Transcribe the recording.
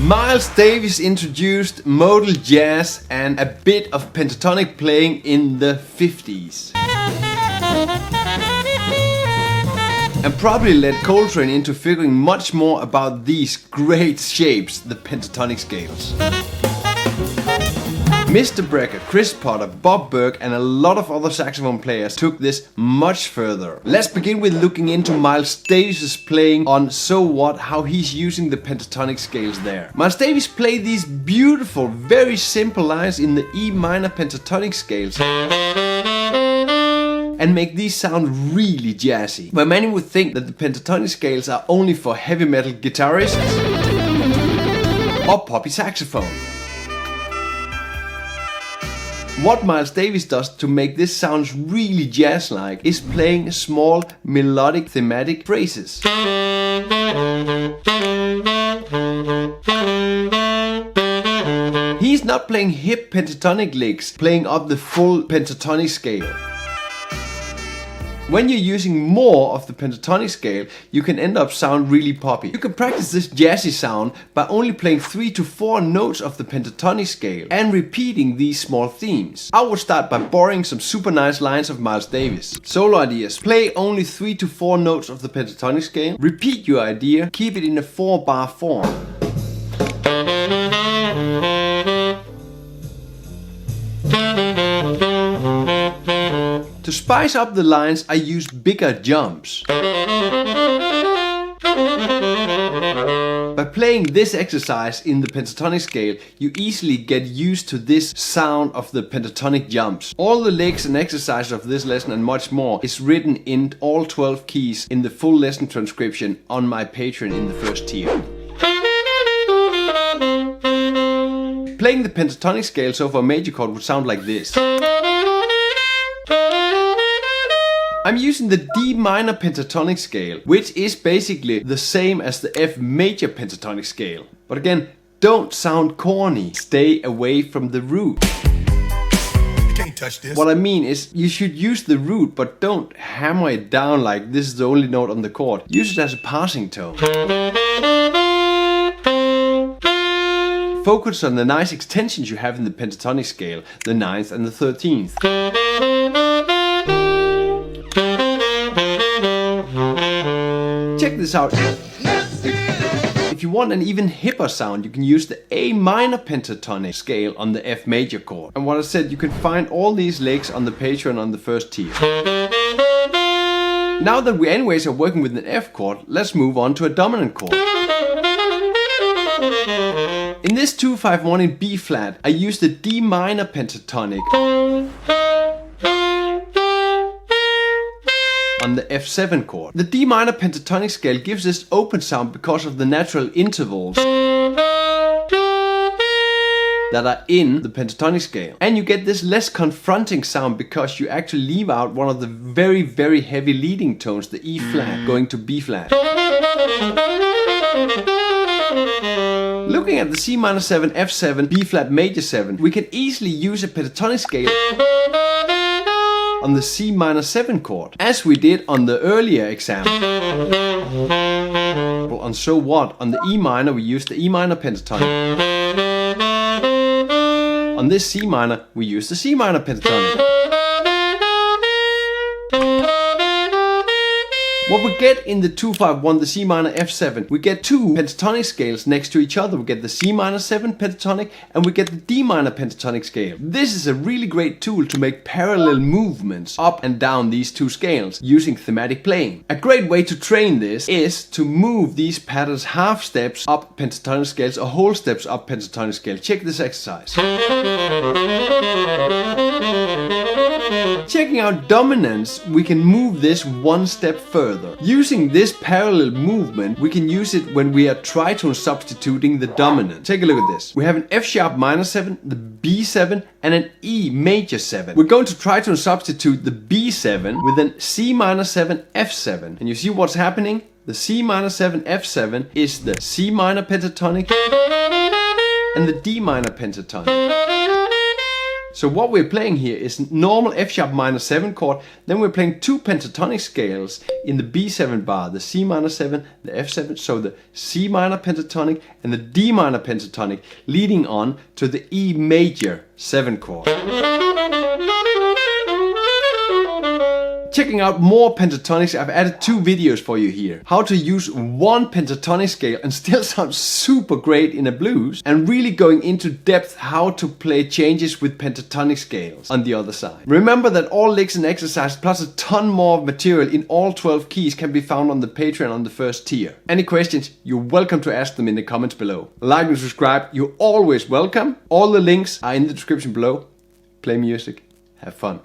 Miles Davis introduced modal jazz and a bit of pentatonic playing in the 50s. And probably led Coltrane into figuring much more about these great shapes, the pentatonic scales. Mr. Brecker, Chris Potter, Bob Burke and a lot of other saxophone players took this much further. Let's begin with looking into Miles Davis' playing on So What, how he's using the pentatonic scales there. Miles Davis played these beautiful, very simple lines in the E minor pentatonic scales and make these sound really jazzy. Where many would think that the pentatonic scales are only for heavy metal guitarists or poppy saxophone. What Miles Davis does to make this sound really jazz-like is playing small melodic thematic phrases. He's not playing hip pentatonic licks, playing up the full pentatonic scale. When you're using more of the pentatonic scale, you can end up sound really poppy. You can practice this jazzy sound by only playing 3 to 4 notes of the pentatonic scale and repeating these small themes. I would start by borrowing some super nice lines of Miles Davis. Solo ideas: play only 3 to 4 notes of the pentatonic scale, repeat your idea, keep it in a 4-bar form. To spice up the lines, I use bigger jumps. By playing this exercise in the pentatonic scale, you easily get used to this sound of the pentatonic jumps. All the licks and exercises of this lesson and much more is written in all 12 keys in the full lesson transcription on my Patreon in the first tier. Playing the pentatonic scales over a major chord would sound like this. I'm using the D minor pentatonic scale, which is basically the same as the F major pentatonic scale. But again, don't sound corny. Stay away from the root. You can't touch this. What I mean is, you should use the root, but don't hammer it down like this is the only note on the chord. Use it as a passing tone. Focus on the nice extensions you have in the pentatonic scale, the 9th and the 13th. Check this out. If you want an even hipper sound, you can use the A minor pentatonic scale on the F major chord. And what I said, you can find all these licks on the Patreon on the first tier. Now that we anyways are working with an F chord, let's move on to a dominant chord. In this 2-5-1 in B flat, I use the D minor pentatonic on the F7 chord. The D minor pentatonic scale gives this open sound because of the natural intervals that are in the pentatonic scale. And you get this less confronting sound because you actually leave out one of the very, very heavy leading tones, the E flat, going to B flat. Looking at the C minor 7, F7, B flat major 7, we can easily use a pentatonic scale on the C minor 7 chord, as we did on the earlier example. On So What, on the E minor we use the E minor pentatonic. On this C minor we use the C minor pentatonic. What we get in the 2-5-1, the C minor F7, we get two pentatonic scales next to each other. We get the C minor 7 pentatonic and we get the D minor pentatonic scale. This is a really great tool to make parallel movements up and down these two scales using thematic playing. A great way to train this is to move these patterns half steps up pentatonic scales or whole steps up pentatonic scale. Check this exercise. Checking out dominance, we can move this one step further. Using this parallel movement, we can use it when we are tritone substituting the dominant. Take a look at this. We have an F sharp minor 7, the B7 and an E major 7. We're going to tritone substitute the B7 with an C minor 7 F7. And you see what's happening? The C minor 7 F7 is the C minor pentatonic and the D minor pentatonic. So what we're playing here is normal F sharp minor 7 chord, then we're playing 2 pentatonic scales in the B7 bar, the C minor 7, the F7, so the C minor pentatonic and the D minor pentatonic, leading on to the E major 7 chord. Checking out more pentatonics, I've added 2 videos for you here. How to use one pentatonic scale and still sound super great in a blues, and really going into depth how to play changes with pentatonic scales on the other side. Remember that all licks and exercises plus a ton more material in all 12 keys can be found on the Patreon on the first tier. Any questions, you're welcome to ask them in the comments below. Like and subscribe, you're always welcome. All the links are in the description below. Play music, have fun.